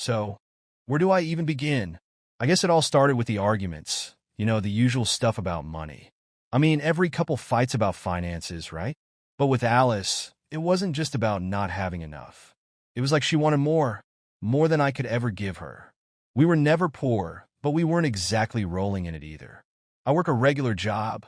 So, where do I even begin? I guess it all started with the arguments, the usual stuff about money. I mean, every couple fights about finances, right? But with Alice, it wasn't just about not having enough. It was like she wanted more than I could ever give her. We were never poor, but we weren't exactly rolling in it either. I work a regular job.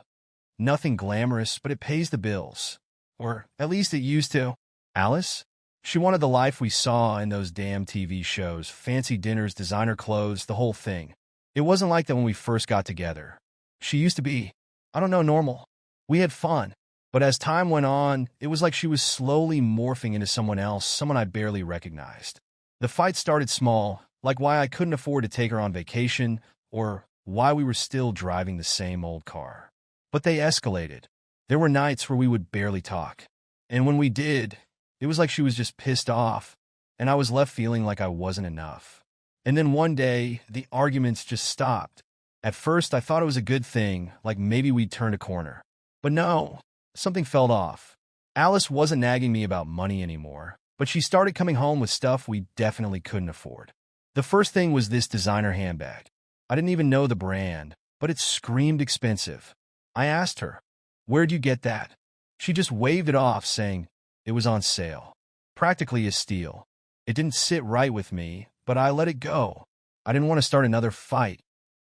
Nothing glamorous, but it pays the bills. Or at least it used to. Alice? She wanted the life we saw in those damn TV shows, fancy dinners, designer clothes, the whole thing. It wasn't like that when we first got together. She used to be, I don't know, normal. We had fun. But as time went on, it was like she was slowly morphing into someone else, someone I barely recognized. The fight started small, like why I couldn't afford to take her on vacation, or why we were still driving the same old car. But they escalated. There were nights where we would barely talk. And when we did, it was like she was just pissed off, and I was left feeling like I wasn't enough. And then one day, the arguments just stopped. At first, I thought it was a good thing, like maybe we'd turned a corner. But no, something felt off. Alice wasn't nagging me about money anymore, but she started coming home with stuff we definitely couldn't afford. The first thing was this designer handbag. I didn't even know the brand, but it screamed expensive. I asked her, "Where'd you get that?" She just waved it off, saying it was on sale. Practically a steal. It didn't sit right with me, but I let it go. I didn't want to start another fight,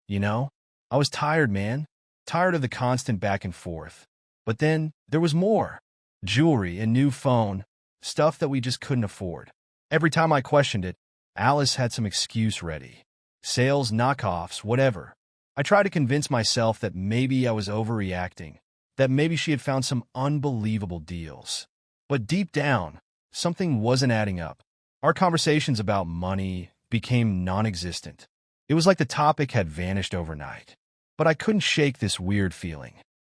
I was tired, man. Tired of the constant back and forth. But then there was more. Jewelry, a new phone, stuff that we just couldn't afford. Every time I questioned it, Alice had some excuse ready. Sales, knockoffs, whatever. I tried to convince myself that maybe I was overreacting, that maybe she had found some unbelievable deals. But deep down, something wasn't adding up. Our conversations about money became non-existent. It was like the topic had vanished overnight. But I couldn't shake this weird feeling.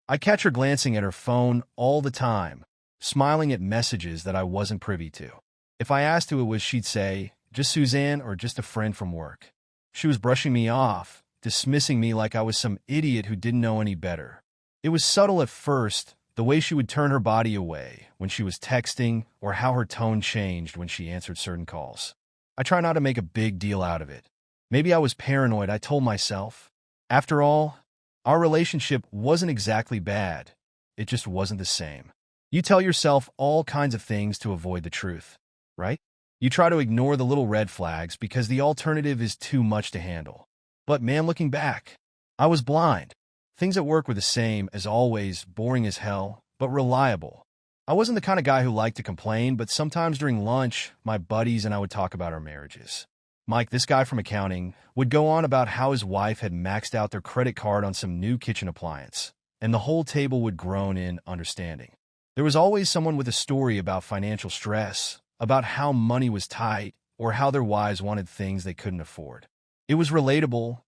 I catch her glancing at her phone all the time, smiling at messages that I wasn't privy to. If I asked who it was, she'd say, just Suzanne or just a friend from work. She was brushing me off, dismissing me like I was some idiot who didn't know any better. It was subtle at first, the way she would turn her body away when she was texting or how her tone changed when she answered certain calls. I try not to make a big deal out of it. Maybe I was paranoid, I told myself. After all, our relationship wasn't exactly bad. It just wasn't the same. You tell yourself all kinds of things to avoid the truth, right? You try to ignore the little red flags because the alternative is too much to handle. But man, looking back, I was blind. Things at work were the same as always, boring as hell, but reliable. I wasn't the kind of guy who liked to complain, but sometimes during lunch, my buddies and I would talk about our marriages. Mike, this guy from accounting, would go on about how his wife had maxed out their credit card on some new kitchen appliance, and the whole table would groan in understanding. There was always someone with a story about financial stress, about how money was tight, or how their wives wanted things they couldn't afford. It was relatable,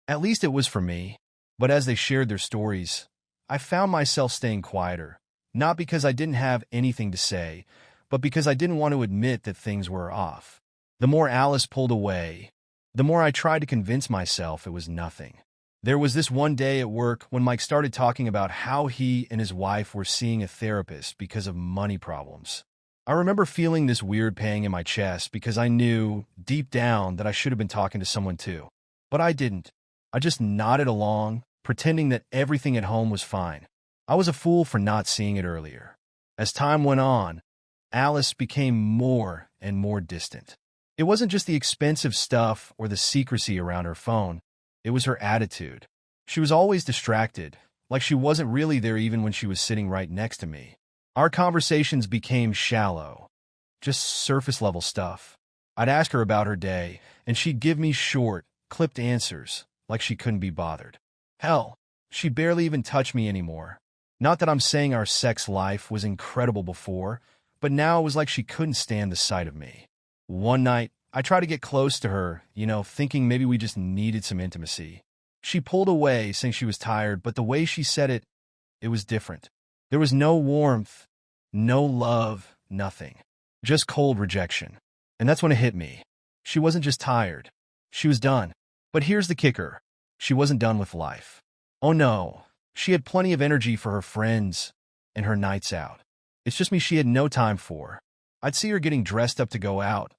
At least it was for me. But as they shared their stories, I found myself staying quieter, not because I didn't have anything to say, but because I didn't want to admit that things were off. The more Alice pulled away, the more I tried to convince myself it was nothing. There was this one day at work when Mike started talking about how he and his wife were seeing a therapist because of money problems. I remember feeling this weird pang in my chest because I knew, deep down, that I should have been talking to someone too. But I didn't. I just nodded along, pretending that everything at home was fine. I was a fool for not seeing it earlier. As time went on, Alice became more and more distant. It wasn't just the expensive stuff or the secrecy around her phone. It was her attitude. She was always distracted, like she wasn't really there even when she was sitting right next to me. Our conversations became shallow, just surface-level stuff. I'd ask her about her day, and she'd give me short, clipped answers, like she couldn't be bothered. Hell, she barely even touched me anymore. Not that I'm saying our sex life was incredible before, but now it was like she couldn't stand the sight of me. One night, I tried to get close to her, thinking maybe we just needed some intimacy. She pulled away, saying she was tired, but the way she said it, it was different. There was no warmth, no love, nothing. Just cold rejection. And that's when it hit me. She wasn't just tired. She was done. But here's the kicker. She wasn't done with life. Oh no, she had plenty of energy for her friends and her nights out. It's just me she had no time for. I'd see her getting dressed up to go out,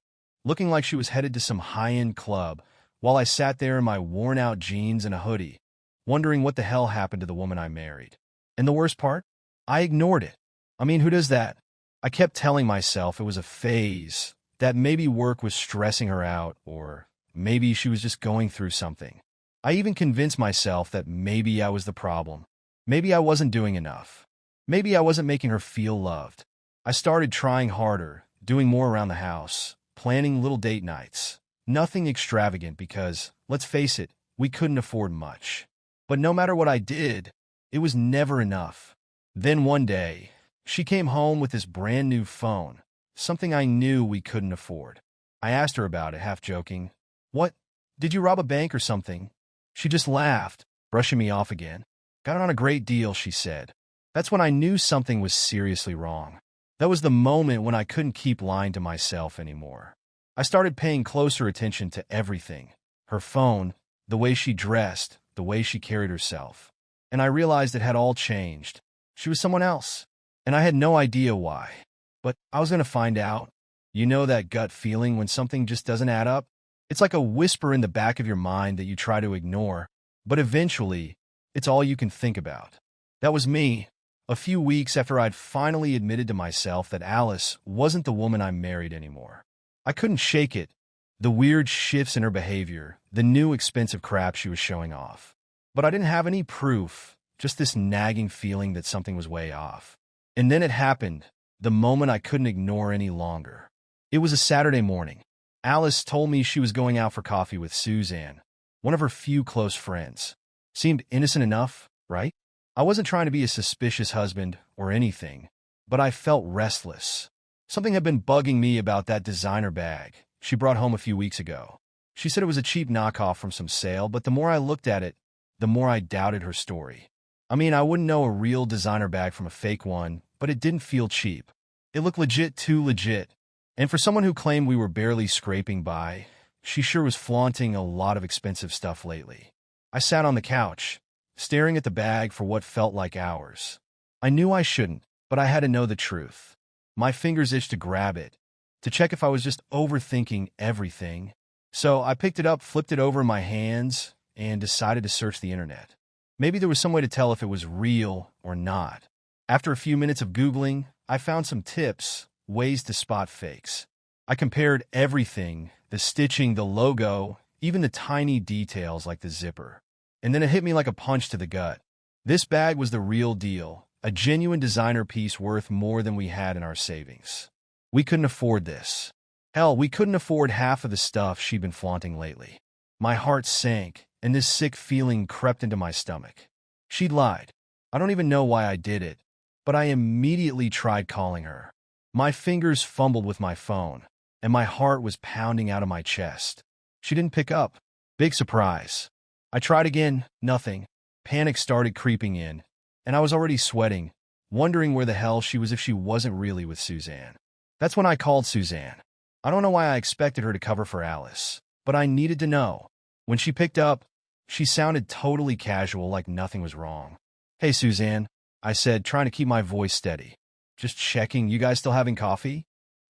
looking like she was headed to some high-end club, while I sat there in my worn-out jeans and a hoodie, wondering what the hell happened to the woman I married. And the worst part? I ignored it. I mean, who does that? I kept telling myself it was a phase, that maybe work was stressing her out, or maybe she was just going through something. I even convinced myself that maybe I was the problem. Maybe I wasn't doing enough. Maybe I wasn't making her feel loved. I started trying harder, doing more around the house, planning little date nights. Nothing extravagant because, let's face it, we couldn't afford much. But no matter what I did, it was never enough. Then one day, she came home with this brand new phone, something I knew we couldn't afford. I asked her about it, half joking. What? Did you rob a bank or something? She just laughed, brushing me off again. Got it on a great deal, she said. That's when I knew something was seriously wrong. That was the moment when I couldn't keep lying to myself anymore. I started paying closer attention to everything. Her phone, the way she dressed, the way she carried herself. And I realized it had all changed. She was someone else. And I had no idea why. But I was going to find out. You know that gut feeling when something just doesn't add up? It's like a whisper in the back of your mind that you try to ignore, but eventually, it's all you can think about. That was me. A few weeks after I'd finally admitted to myself that Alice wasn't the woman I married anymore. I couldn't shake it. The weird shifts in her behavior, the new expensive crap she was showing off. But I didn't have any proof, just this nagging feeling that something was way off. And then it happened, the moment I couldn't ignore any longer. It was a Saturday morning. Alice told me she was going out for coffee with Suzanne, one of her few close friends. Seemed innocent enough, right? I wasn't trying to be a suspicious husband or anything, but I felt restless. Something had been bugging me about that designer bag she brought home a few weeks ago. She said it was a cheap knockoff from some sale, but the more I looked at it, the more I doubted her story. I mean, I wouldn't know a real designer bag from a fake one, but it didn't feel cheap. It looked legit, too legit. And for someone who claimed we were barely scraping by, she sure was flaunting a lot of expensive stuff lately. I sat on the couch, staring at the bag for what felt like hours. I knew I shouldn't, but I had to know the truth. My fingers itched to grab it, to check if I was just overthinking everything. So I picked it up, flipped it over in my hands, and decided to search the internet. Maybe there was some way to tell if it was real or not. After a few minutes of Googling, I found some tips, ways to spot fakes. I compared everything, the stitching, the logo, even the tiny details like the zipper. And then it hit me like a punch to the gut. This bag was the real deal, a genuine designer piece worth more than we had in our savings. We couldn't afford this. Hell, we couldn't afford half of the stuff she'd been flaunting lately. My heart sank, and this sick feeling crept into my stomach. She'd lied. I don't even know why I did it, but I immediately tried calling her. My fingers fumbled with my phone, and my heart was pounding out of my chest. She didn't pick up. Big surprise. I tried again, nothing. Panic started creeping in, and I was already sweating, wondering where the hell she was if she wasn't really with Suzanne. That's when I called Suzanne. I don't know why I expected her to cover for Alice, but I needed to know. When she picked up, she sounded totally casual, like nothing was wrong. Hey, Suzanne, I said, trying to keep my voice steady. Just checking, you guys still having coffee?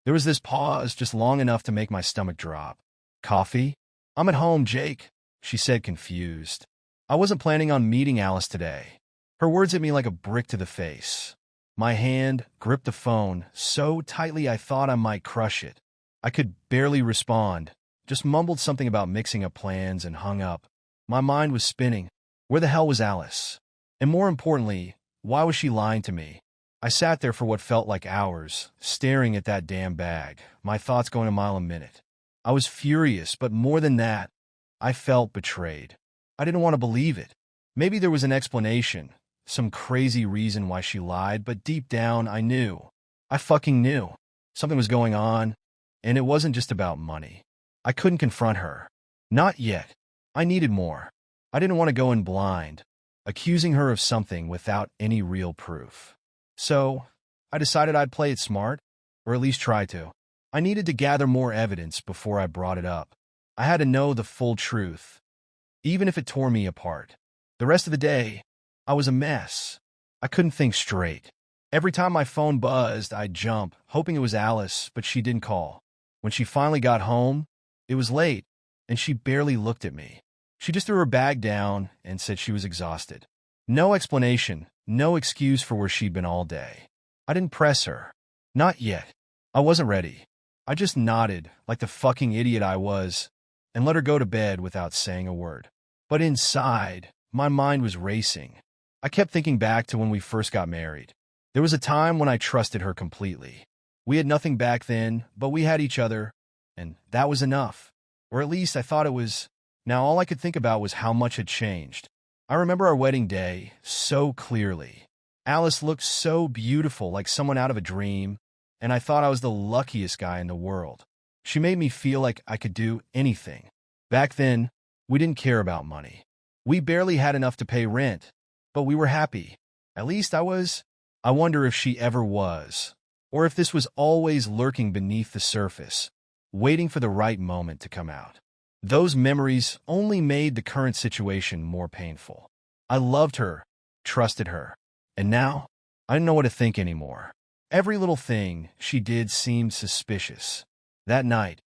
There was this pause, just long enough to make my stomach drop. Coffee? I'm at home, Jake, she said, confused. I wasn't planning on meeting Alice today. Her words hit me like a brick to the face. My hand gripped the phone so tightly I thought I might crush it. I could barely respond, just mumbled something about mixing up plans and hung up. My mind was spinning. Where the hell was Alice? And more importantly, why was she lying to me? I sat there for what felt like hours, staring at that damn bag, my thoughts going a mile a minute. I was furious, but more than that, I felt betrayed. I didn't want to believe it. Maybe there was an explanation, some crazy reason why she lied, but deep down I knew. I fucking knew. Something was going on, and it wasn't just about money. I couldn't confront her. Not yet. I needed more. I didn't want to go in blind, accusing her of something without any real proof. So, I decided I'd play it smart, or at least try to. I needed to gather more evidence before I brought it up. I had to know the full truth, even if it tore me apart. The rest of the day, I was a mess. I couldn't think straight. Every time my phone buzzed, I'd jump, hoping it was Alice, but she didn't call. When she finally got home, it was late, and she barely looked at me. She just threw her bag down and said she was exhausted. No explanation, no excuse for where she'd been all day. I didn't press her. Not yet. I wasn't ready. I just nodded, like the fucking idiot I was, and let her go to bed without saying a word. But inside, my mind was racing. I kept thinking back to when we first got married. There was a time when I trusted her completely. We had nothing back then, but we had each other, and that was enough. Or at least I thought it was. Now all I could think about was how much had changed. I remember our wedding day so clearly. Alice looked so beautiful, like someone out of a dream, and I thought I was the luckiest guy in the world. She made me feel like I could do anything. Back then, we didn't care about money. We barely had enough to pay rent, but we were happy. At least I was. I wonder if she ever was, or if this was always lurking beneath the surface, waiting for the right moment to come out. Those memories only made the current situation more painful. I loved her, trusted her, and now I didn't know what to think anymore. Every little thing she did seemed suspicious. That night,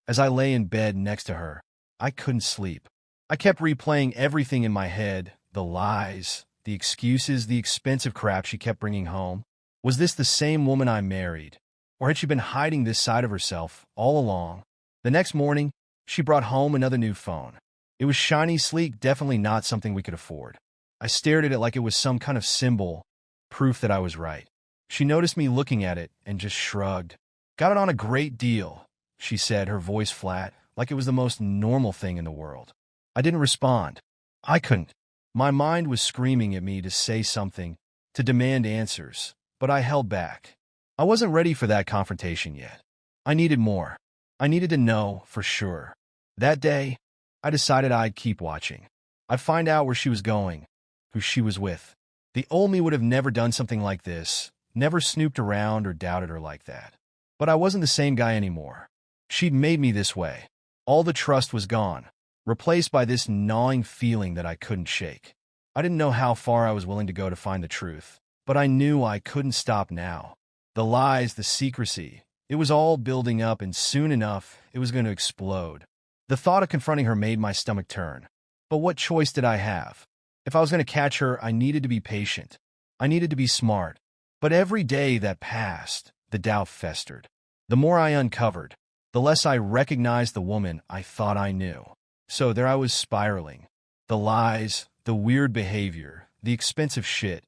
as I lay in bed next to her, I couldn't sleep. I kept replaying everything in my head, the lies, the excuses, the expensive crap she kept bringing home. Was this the same woman I married? Or had she been hiding this side of herself all along? The next morning, she brought home another new phone. It was shiny, sleek, definitely not something we could afford. I stared at it like it was some kind of symbol, proof that I was right. She noticed me looking at it and just shrugged. Got it on a great deal, she said, her voice flat, like it was the most normal thing in the world. I didn't respond. I couldn't. My mind was screaming at me to say something, to demand answers, but I held back. I wasn't ready for that confrontation yet. I needed more. I needed to know for sure. That day, I decided I'd keep watching. I'd find out where she was going, who she was with. The old me would have never done something like this, never snooped around or doubted her like that. But I wasn't the same guy anymore. She'd made me this way. All the trust was gone, replaced by this gnawing feeling that I couldn't shake. I didn't know how far I was willing to go to find the truth, but I knew I couldn't stop now. The lies, the secrecy, it was all building up, and soon enough, it was going to explode. The thought of confronting her made my stomach turn. But what choice did I have? If I was going to catch her, I needed to be patient. I needed to be smart. But every day that passed, the doubt festered. The more I uncovered, the less I recognized the woman I thought I knew. So there I was spiraling. The lies, the weird behavior, the expensive shit.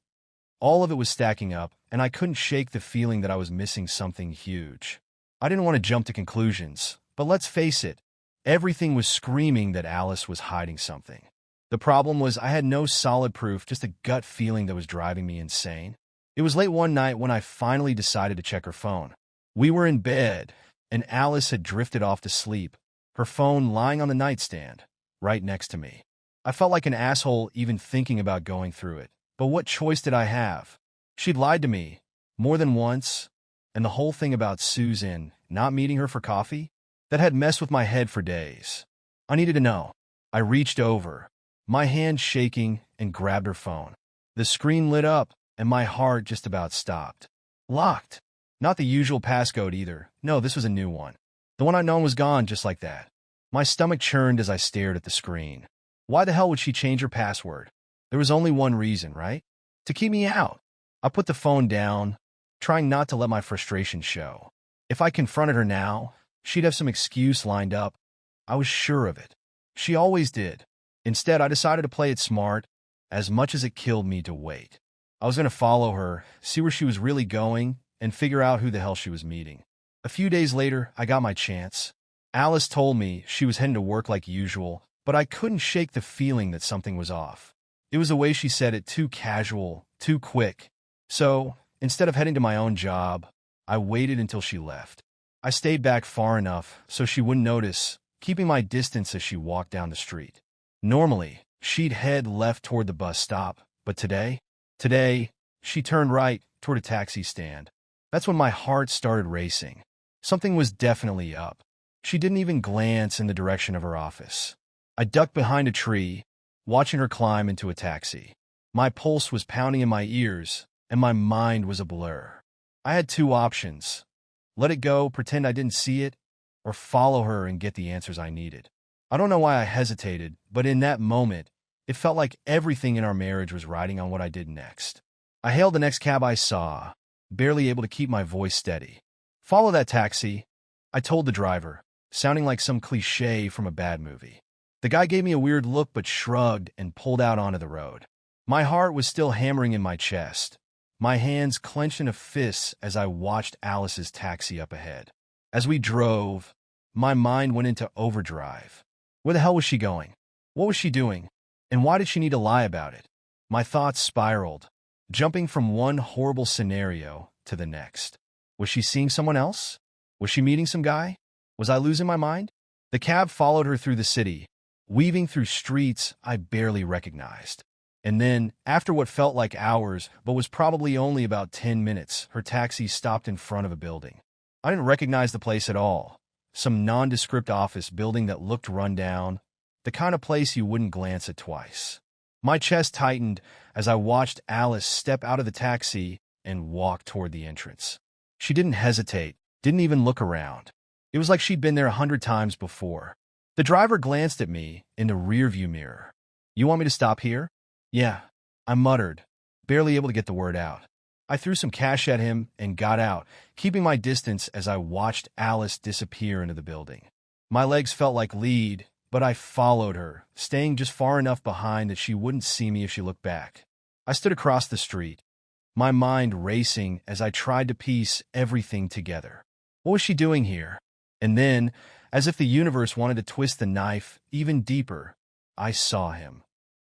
All of it was stacking up, and I couldn't shake the feeling that I was missing something huge. I didn't want to jump to conclusions, but let's face it, everything was screaming that Alice was hiding something. The problem was I had no solid proof, just a gut feeling that was driving me insane. It was late one night when I finally decided to check her phone. We were in bed, and Alice had drifted off to sleep, her phone lying on the nightstand, right next to me. I felt like an asshole even thinking about going through it, but what choice did I have? She'd lied to me, more than once, and the whole thing about Susan, not meeting her for coffee, that had messed with my head for days. I needed to know. I reached over, my hand shaking, and grabbed her phone. The screen lit up, and my heart just about stopped. Locked. Not the usual passcode either. No, this was a new one. The one I'd known was gone just like that. My stomach churned as I stared at the screen. Why the hell would she change her password? There was only one reason, right? To keep me out. I put the phone down, trying not to let my frustration show. If I confronted her now, she'd have some excuse lined up. I was sure of it. She always did. Instead, I decided to play it smart, as much as it killed me to wait. I was going to follow her, see where she was really going, and figure out who the hell she was meeting. A few days later, I got my chance. Alice told me she was heading to work like usual, but I couldn't shake the feeling that something was off. It was the way she said it, too casual, too quick. So, instead of heading to my own job, I waited until she left. I stayed back far enough so she wouldn't notice, keeping my distance as she walked down the street. Normally, she'd head left toward the bus stop, but today, she turned right toward a taxi stand. That's when my heart started racing. Something was definitely up. She didn't even glance in the direction of her office. I ducked behind a tree, watching her climb into a taxi. My pulse was pounding in my ears, and my mind was a blur. I had two options. Let it go, pretend I didn't see it, or follow her and get the answers I needed. I don't know why I hesitated, but in that moment, it felt like everything in our marriage was riding on what I did next. I hailed the next cab I saw, barely able to keep my voice steady. "Follow that taxi," I told the driver, sounding like some cliché from a bad movie. The guy gave me a weird look but shrugged and pulled out onto the road. My heart was still hammering in my chest, my hands clenched in a fist as I watched Alice's taxi up ahead. As we drove, my mind went into overdrive. Where the hell was she going? What was she doing? And why did she need to lie about it? My thoughts spiraled, jumping from one horrible scenario to the next. Was she seeing someone else? Was she meeting some guy? Was I losing my mind? The cab followed her through the city, weaving through streets I barely recognized. And then, after what felt like hours, but was probably only about 10 minutes, her taxi stopped in front of a building. I didn't recognize the place at all. Some nondescript office building that looked run down, the kind of place you wouldn't glance at twice. My chest tightened as I watched Alice step out of the taxi and walk toward the entrance. She didn't hesitate, didn't even look around. It was like she'd been there 100 times before. The driver glanced at me in the rearview mirror. "You want me to stop here?" "Yeah," I muttered, barely able to get the word out. I threw some cash at him and got out, keeping my distance as I watched Alice disappear into the building. My legs felt like lead, but I followed her, staying just far enough behind that she wouldn't see me if she looked back. I stood across the street, my mind racing as I tried to piece everything together. What was she doing here? And then, as if the universe wanted to twist the knife even deeper, I saw him.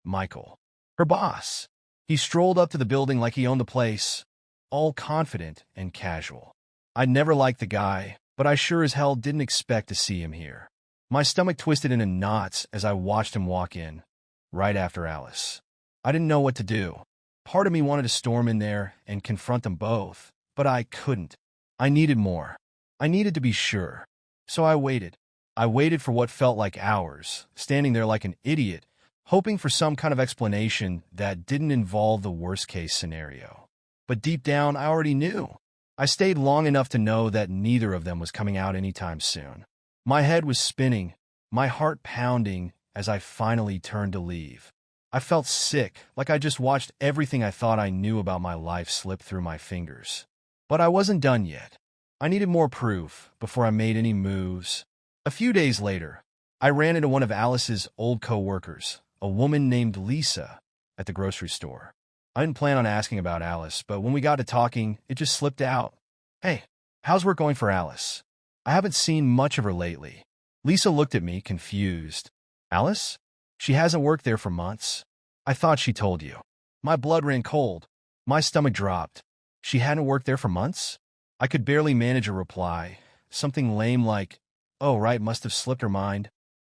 Michael. Her boss. He strolled up to the building like he owned the place, all confident and casual. I'd never liked the guy, but I sure as hell didn't expect to see him here. My stomach twisted into knots as I watched him walk in, right after Alice. I didn't know what to do. Part of me wanted to storm in there and confront them both, but I couldn't. I needed more. I needed to be sure. So I waited. I waited for what felt like hours, standing there like an idiot, hoping for some kind of explanation that didn't involve the worst-case scenario. But deep down, I already knew. I stayed long enough to know that neither of them was coming out anytime soon. My head was spinning, my heart pounding as I finally turned to leave. I felt sick, like I just watched everything I thought I knew about my life slip through my fingers. But I wasn't done yet. I needed more proof before I made any moves. A few days later, I ran into one of Alice's old co-workers, a woman named Lisa, at the grocery store. I didn't plan on asking about Alice, but when we got to talking, it just slipped out. "Hey, how's work going for Alice? I haven't seen much of her lately." Lisa looked at me, confused. "Alice? She hasn't worked there for months. I thought she told you." My blood ran cold. My stomach dropped. She hadn't worked there for months? I could barely manage a reply, something lame like, "Oh, right, must have slipped her mind."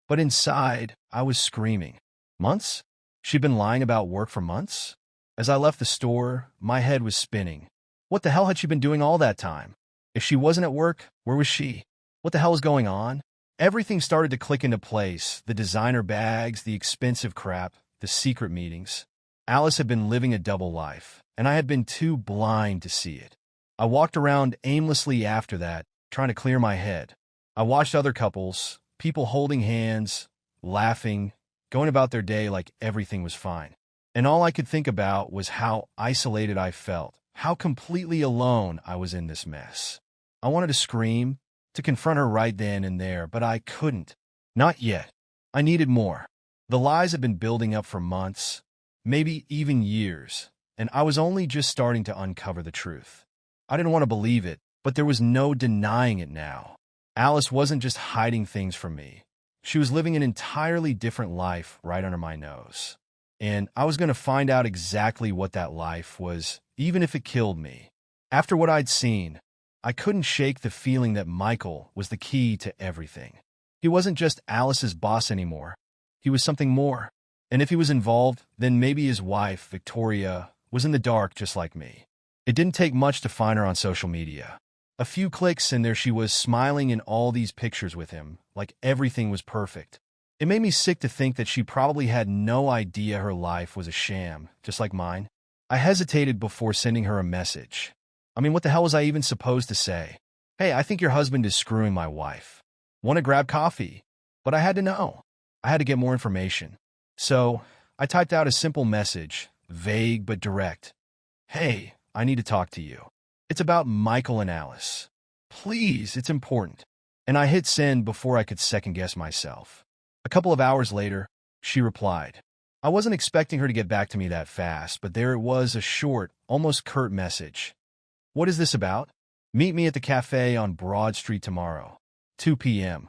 But inside, I was screaming. Months? She'd been lying about work for months? As I left the store, my head was spinning. What the hell had she been doing all that time? If she wasn't at work, where was she? What the hell was going on? Everything started to click into place, the designer bags, the expensive crap, the secret meetings. Alice had been living a double life, and I had been too blind to see it. I walked around aimlessly after that, trying to clear my head. I watched other couples, people holding hands, laughing, going about their day like everything was fine. And all I could think about was how isolated I felt, how completely alone I was in this mess. I wanted to scream, to confront her right then and there, but I couldn't. Not yet. I needed more. The lies had been building up for months, maybe even years, and I was only just starting to uncover the truth. I didn't want to believe it, but there was no denying it now. Alice wasn't just hiding things from me. She was living an entirely different life right under my nose. And I was going to find out exactly what that life was, even if it killed me. After what I'd seen, I couldn't shake the feeling that Michael was the key to everything. He wasn't just Alice's boss anymore. He was something more. And if he was involved, then maybe his wife, Victoria, was in the dark just like me. It didn't take much to find her on social media. A few clicks and there she was smiling in all these pictures with him, like everything was perfect. It made me sick to think that she probably had no idea her life was a sham, just like mine. I hesitated before sending her a message. I mean, what the hell was I even supposed to say? "Hey, I think your husband is screwing my wife." Want to grab coffee? But I had to know. I had to get more information. So I typed out a simple message, vague but direct. Hey, I need to talk to you. It's about Michael and Alice. Please, it's important. And I hit send before I could second-guess myself. A couple of hours later, she replied. I wasn't expecting her to get back to me that fast, but there it was, a short, almost curt message. What is this about? Meet me at the cafe on Broad Street tomorrow, 2 p.m.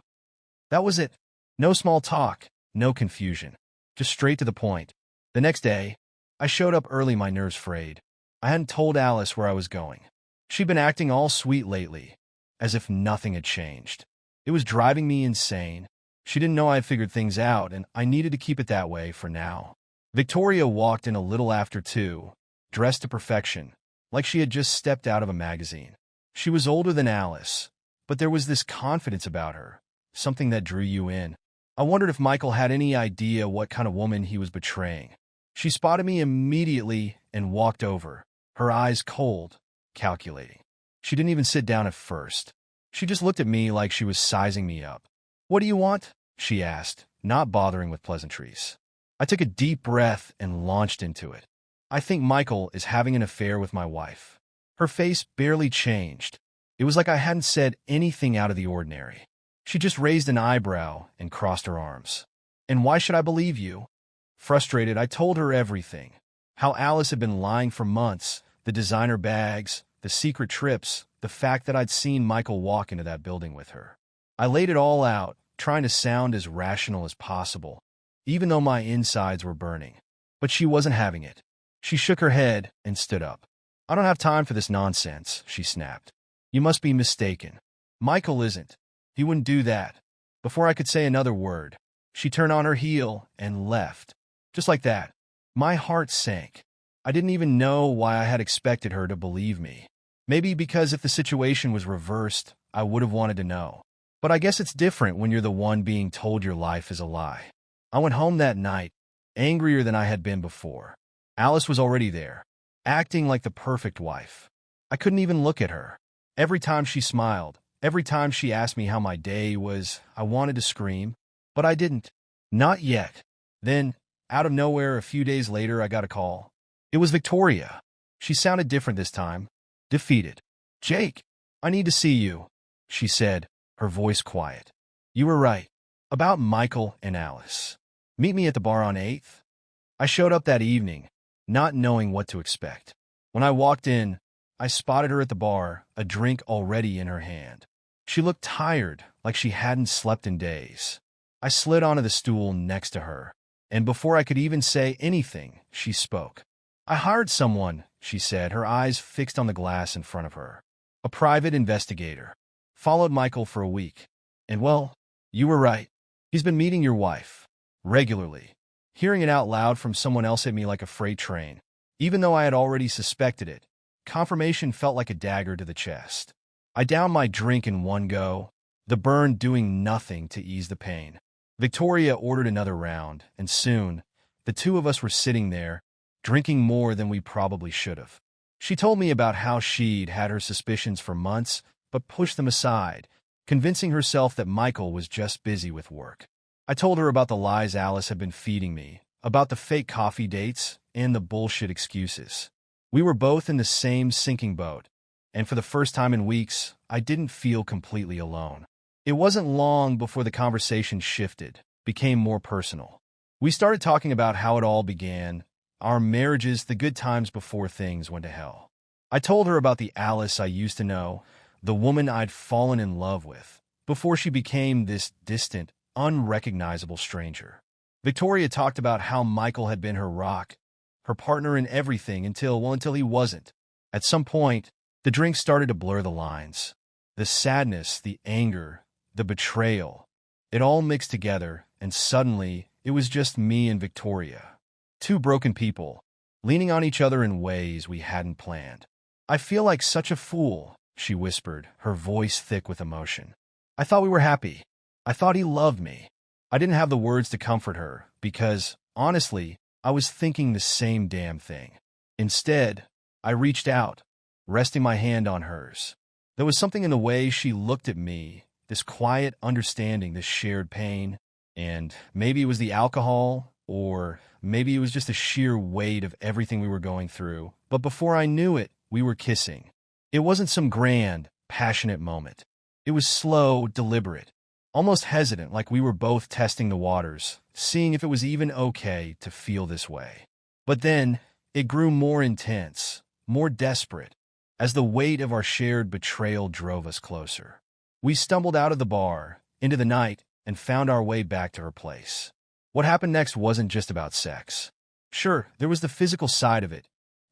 That was it. No small talk, no confusion. Just straight to the point. The next day, I showed up early, my nerves frayed. I hadn't told Alice where I was going. She'd been acting all sweet lately, as if nothing had changed. It was driving me insane. She didn't know I had figured things out, and I needed to keep it that way for now. Victoria walked in a little after 2, dressed to perfection, like she had just stepped out of a magazine. She was older than Alice, but there was this confidence about her, something that drew you in. I wondered if Michael had any idea what kind of woman he was betraying. She spotted me immediately and walked over, her eyes cold, calculating. She didn't even sit down at first. She just looked at me like she was sizing me up. What do you want? She asked, not bothering with pleasantries. I took a deep breath and launched into it. I think Michael is having an affair with my wife. Her face barely changed. It was like I hadn't said anything out of the ordinary. She just raised an eyebrow and crossed her arms. And why should I believe you? Frustrated, I told her everything. How Alice had been lying for months, the designer bags, the secret trips, the fact that I'd seen Michael walk into that building with her. I laid it all out, trying to sound as rational as possible, even though my insides were burning. But she wasn't having it. She shook her head and stood up. I don't have time for this nonsense, she snapped. You must be mistaken. Michael isn't. He wouldn't do that. Before I could say another word, she turned on her heel and left. Just like that. My heart sank. I didn't even know why I had expected her to believe me. Maybe because if the situation was reversed, I would have wanted to know. But I guess it's different when you're the one being told your life is a lie. I went home that night, angrier than I had been before. Alice was already there, acting like the perfect wife. I couldn't even look at her. Every time she smiled, every time she asked me how my day was, I wanted to scream, but I didn't. Not yet. Then, out of nowhere, a few days later, I got a call. It was Victoria. She sounded different this time, defeated. Jake, I need to see you, she said, her voice quiet. You were right. About Michael and Alice. Meet me at the bar on 8th. I showed up that evening, not knowing what to expect. When I walked in, I spotted her at the bar, a drink already in her hand. She looked tired, like she hadn't slept in days. I slid onto the stool next to her, and before I could even say anything, she spoke. I hired someone, she said, her eyes fixed on the glass in front of her. A private investigator. Followed Michael for a week. And well, you were right. He's been meeting your wife. Regularly. Hearing it out loud from someone else hit me like a freight train. Even though I had already suspected it, confirmation felt like a dagger to the chest. I downed my drink in one go, the burn doing nothing to ease the pain. Victoria ordered another round, and soon, the two of us were sitting there, drinking more than we probably should have. She told me about how she'd had her suspicions for months, but pushed them aside, convincing herself that Michael was just busy with work. I told her about the lies Alice had been feeding me, about the fake coffee dates, and the bullshit excuses. We were both in the same sinking boat, and for the first time in weeks, I didn't feel completely alone. It wasn't long before the conversation shifted, became more personal. We started talking about how it all began, our marriages, the good times before things went to hell. I told her about the Alice I used to know, the woman I'd fallen in love with, before she became this distant, unrecognizable stranger. Victoria talked about how Michael had been her rock, her partner in everything until he wasn't. At some point, the drink started to blur the lines. The sadness, the anger, the betrayal. It all mixed together, and suddenly, it was just me and Victoria. Two broken people, leaning on each other in ways we hadn't planned. I feel like such a fool, she whispered, her voice thick with emotion. I thought we were happy. I thought he loved me. I didn't have the words to comfort her, because, honestly, I was thinking the same damn thing. Instead, I reached out, resting my hand on hers. There was something in the way she looked at me, this quiet understanding, this shared pain. And maybe it was the alcohol, or maybe it was just the sheer weight of everything we were going through. But before I knew it, we were kissing. It wasn't some grand, passionate moment. It was slow, deliberate, almost hesitant, like we were both testing the waters, seeing if it was even okay to feel this way. But then, it grew more intense, more desperate, as the weight of our shared betrayal drove us closer. We stumbled out of the bar, into the night, and found our way back to her place. What happened next wasn't just about sex. Sure, there was the physical side of it.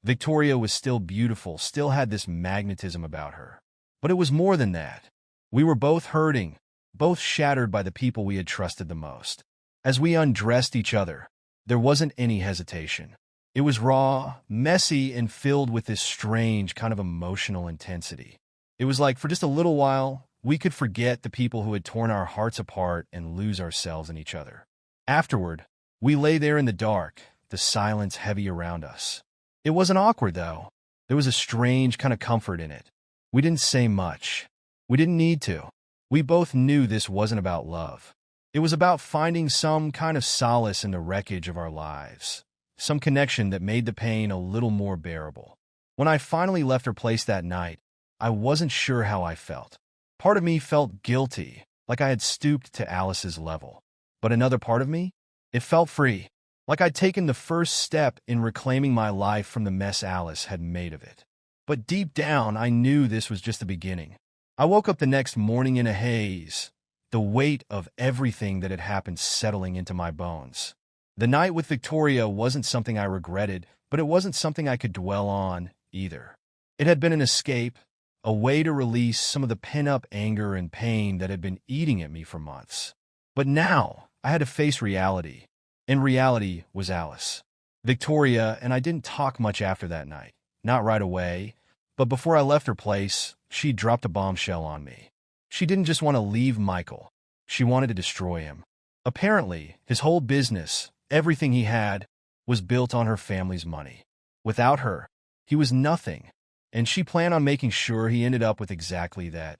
Victoria was still beautiful, still had this magnetism about her. But it was more than that. We were both hurting, both shattered by the people we had trusted the most. As we undressed each other, there wasn't any hesitation. It was raw, messy, and filled with this strange kind of emotional intensity. It was like, for just a little while, we could forget the people who had torn our hearts apart and lose ourselves in each other. Afterward, we lay there in the dark, the silence heavy around us. It wasn't awkward, though. There was a strange kind of comfort in it. We didn't say much. We didn't need to. We both knew this wasn't about love. It was about finding some kind of solace in the wreckage of our lives, some connection that made the pain a little more bearable. When I finally left her place that night, I wasn't sure how I felt. Part of me felt guilty, like I had stooped to Alice's level. But another part of me, it felt free, like I'd taken the first step in reclaiming my life from the mess Alice had made of it. But deep down, I knew this was just the beginning. I woke up the next morning in a haze, the weight of everything that had happened settling into my bones. The night with Victoria wasn't something I regretted, but it wasn't something I could dwell on either. It had been an escape, a way to release some of the pent-up anger and pain that had been eating at me for months. But now, I had to face reality, and reality was Alice. Victoria and I didn't talk much after that night. Not right away, but before I left her place, she dropped a bombshell on me. She didn't just want to leave Michael. She wanted to destroy him. Apparently, his whole business, everything he had, was built on her family's money. Without her, he was nothing, and she planned on making sure he ended up with exactly that.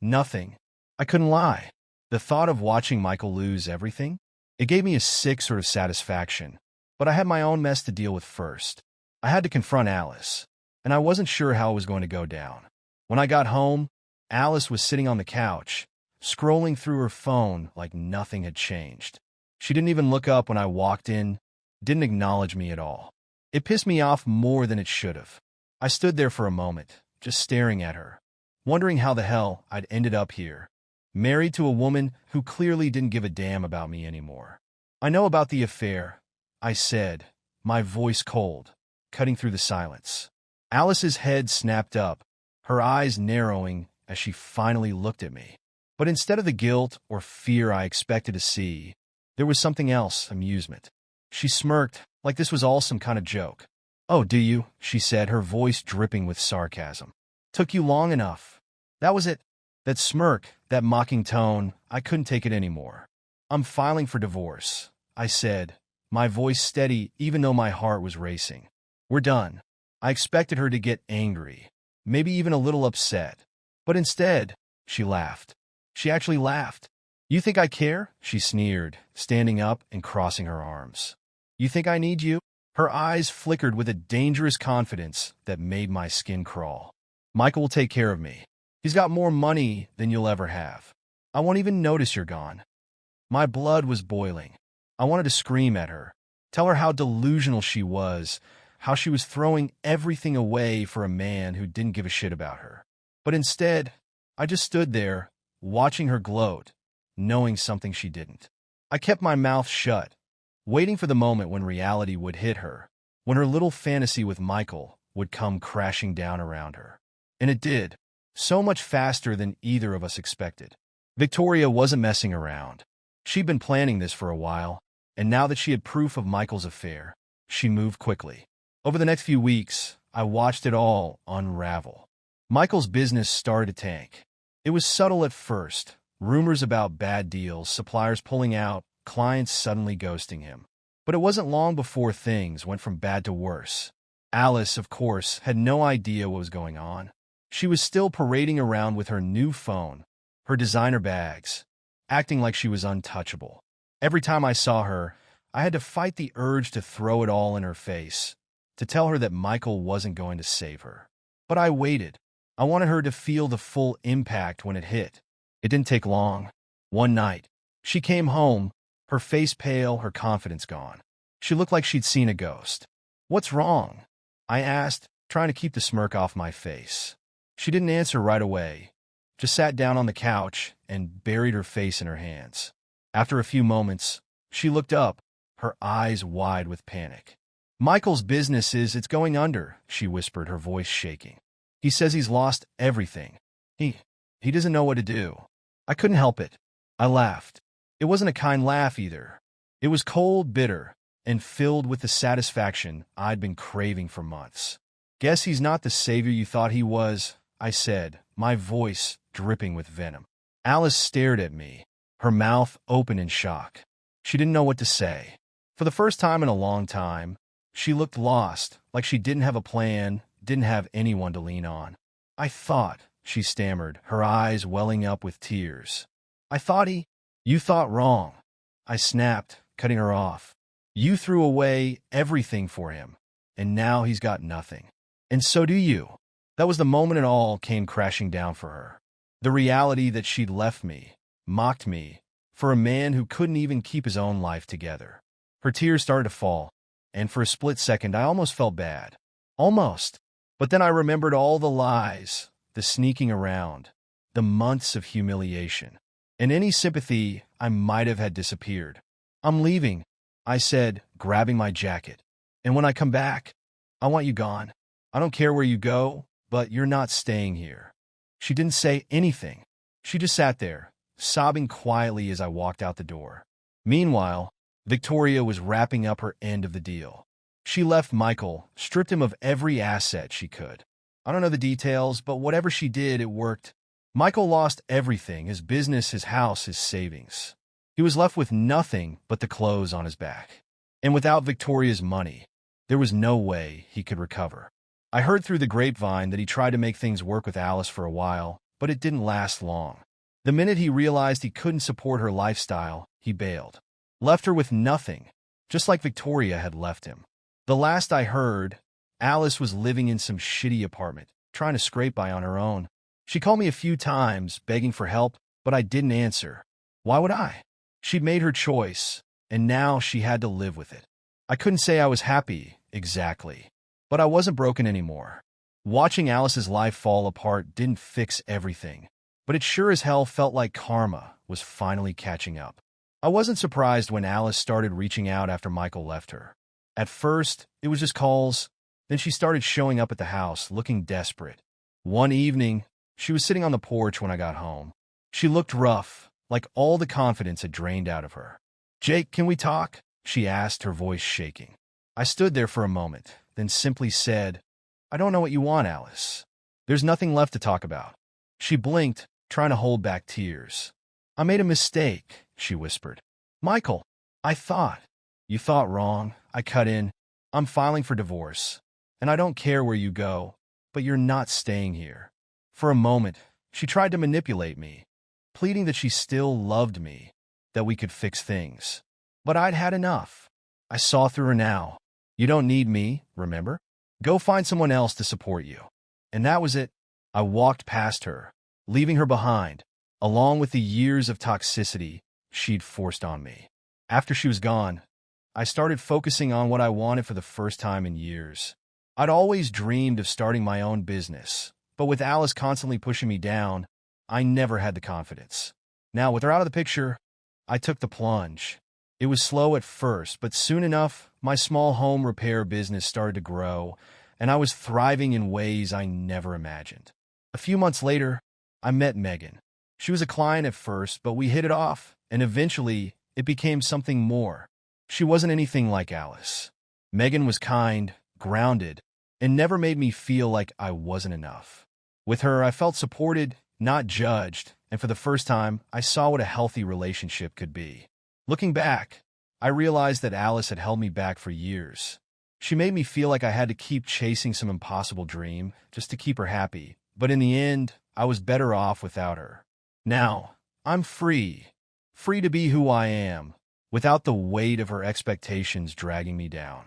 Nothing. I couldn't lie. The thought of watching Michael lose everything, it gave me a sick sort of satisfaction. But I had my own mess to deal with first. I had to confront Alice, and I wasn't sure how it was going to go down. When I got home, Alice was sitting on the couch, scrolling through her phone like nothing had changed. She didn't even look up when I walked in, didn't acknowledge me at all. It pissed me off more than it should have. I stood there for a moment, just staring at her, wondering how the hell I'd ended up here, married to a woman who clearly didn't give a damn about me anymore. "I know about the affair," I said, my voice cold, cutting through the silence. Alice's head snapped up, her eyes narrowing as she finally looked at me. But instead of the guilt or fear I expected to see, there was something else, amusement. She smirked, like this was all some kind of joke. "Oh, do you?" she said, her voice dripping with sarcasm. "Took you long enough." That was it. That smirk, that mocking tone, I couldn't take it anymore. "I'm filing for divorce," I said, my voice steady even though my heart was racing. "We're done." I expected her to get angry, maybe even a little upset. But instead, she laughed. She actually laughed. "You think I care?" she sneered, standing up and crossing her arms. "You think I need you?" Her eyes flickered with a dangerous confidence that made my skin crawl. "Michael will take care of me. He's got more money than you'll ever have. I won't even notice you're gone." My blood was boiling. I wanted to scream at her, tell her how delusional she was, how she was throwing everything away for a man who didn't give a shit about her. But instead, I just stood there, watching her gloat, knowing something she didn't. I kept my mouth shut, waiting for the moment when reality would hit her, when her little fantasy with Michael would come crashing down around her. And it did, so much faster than either of us expected. Victoria wasn't messing around. She'd been planning this for a while, and now that she had proof of Michael's affair, she moved quickly. Over the next few weeks, I watched it all unravel. Michael's business started to tank. It was subtle at first, rumors about bad deals, suppliers pulling out, clients suddenly ghosting him. But it wasn't long before things went from bad to worse. Alice, of course, had no idea what was going on. She was still parading around with her new phone, her designer bags, acting like she was untouchable. Every time I saw her, I had to fight the urge to throw it all in her face, to tell her that Michael wasn't going to save her. But I waited. I wanted her to feel the full impact when it hit. It didn't take long. One night, she came home, her face pale, her confidence gone. She looked like she'd seen a ghost. "What's wrong?" I asked, trying to keep the smirk off my face. She didn't answer right away, just sat down on the couch and buried her face in her hands. After a few moments, she looked up, her eyes wide with panic. "Michael's business it's going under," she whispered, her voice shaking. "He says he's lost everything. He doesn't know what to do." I couldn't help it. I laughed. It wasn't a kind laugh either. It was cold, bitter, and filled with the satisfaction I'd been craving for months. "Guess he's not the savior you thought he was," I said, my voice dripping with venom. Alice stared at me, her mouth open in shock. She didn't know what to say. For the first time in a long time, she looked lost, like she didn't have a plan, didn't have anyone to lean on. "I thought," she stammered, her eyes welling up with tears. "I thought You thought wrong," I snapped, cutting her off. "You threw away everything for him, and now he's got nothing. And so do you." That was the moment it all came crashing down for her. The reality that she'd left me, mocked me, for a man who couldn't even keep his own life together. Her tears started to fall, and for a split second I almost felt bad. Almost. But then I remembered all the lies, the sneaking around, the months of humiliation, and any sympathy I might have had disappeared. "I'm leaving," I said, grabbing my jacket. "And when I come back, I want you gone. I don't care where you go, but you're not staying here." She didn't say anything. She just sat there, sobbing quietly as I walked out the door. Meanwhile, Victoria was wrapping up her end of the deal. She left Michael, stripped him of every asset she could. I don't know the details, but whatever she did, it worked. Michael lost everything, his business, his house, his savings. He was left with nothing but the clothes on his back. And without Victoria's money, there was no way he could recover. I heard through the grapevine that he tried to make things work with Alice for a while, but it didn't last long. The minute he realized he couldn't support her lifestyle, he bailed. Left her with nothing, just like Victoria had left him. The last I heard, Alice was living in some shitty apartment, trying to scrape by on her own. She called me a few times, begging for help, but I didn't answer. Why would I? She'd made her choice, and now she had to live with it. I couldn't say I was happy, exactly, but I wasn't broken anymore. Watching Alice's life fall apart didn't fix everything, but it sure as hell felt like karma was finally catching up. I wasn't surprised when Alice started reaching out after Michael left her. At first, it was just calls. Then she started showing up at the house, looking desperate. One evening, she was sitting on the porch when I got home. She looked rough, like all the confidence had drained out of her. "Jake, can we talk?" she asked, her voice shaking. I stood there for a moment, then simply said, "I don't know what you want, Alice. There's nothing left to talk about." She blinked, trying to hold back tears. "I made a mistake," she whispered. "Michael, I thought." "You thought wrong," I cut in. "I'm filing for divorce, and I don't care where you go, but you're not staying here." For a moment, she tried to manipulate me, pleading that she still loved me, that we could fix things. But I'd had enough. I saw through her now. "You don't need me, remember? Go find someone else to support you." And that was it. I walked past her, leaving her behind, along with the years of toxicity she'd forced on me. After she was gone, I started focusing on what I wanted for the first time in years. I'd always dreamed of starting my own business, but with Alice constantly pushing me down, I never had the confidence. Now, with her out of the picture, I took the plunge. It was slow at first, but soon enough, my small home repair business started to grow, and I was thriving in ways I never imagined. A few months later, I met Megan. She was a client at first, but we hit it off, and eventually, it became something more. She wasn't anything like Alice. Megan was kind, grounded, and never made me feel like I wasn't enough. With her, I felt supported, not judged, and for the first time, I saw what a healthy relationship could be. Looking back, I realized that Alice had held me back for years. She made me feel like I had to keep chasing some impossible dream just to keep her happy, but in the end, I was better off without her. Now, I'm free. Free to be who I am, without the weight of her expectations dragging me down.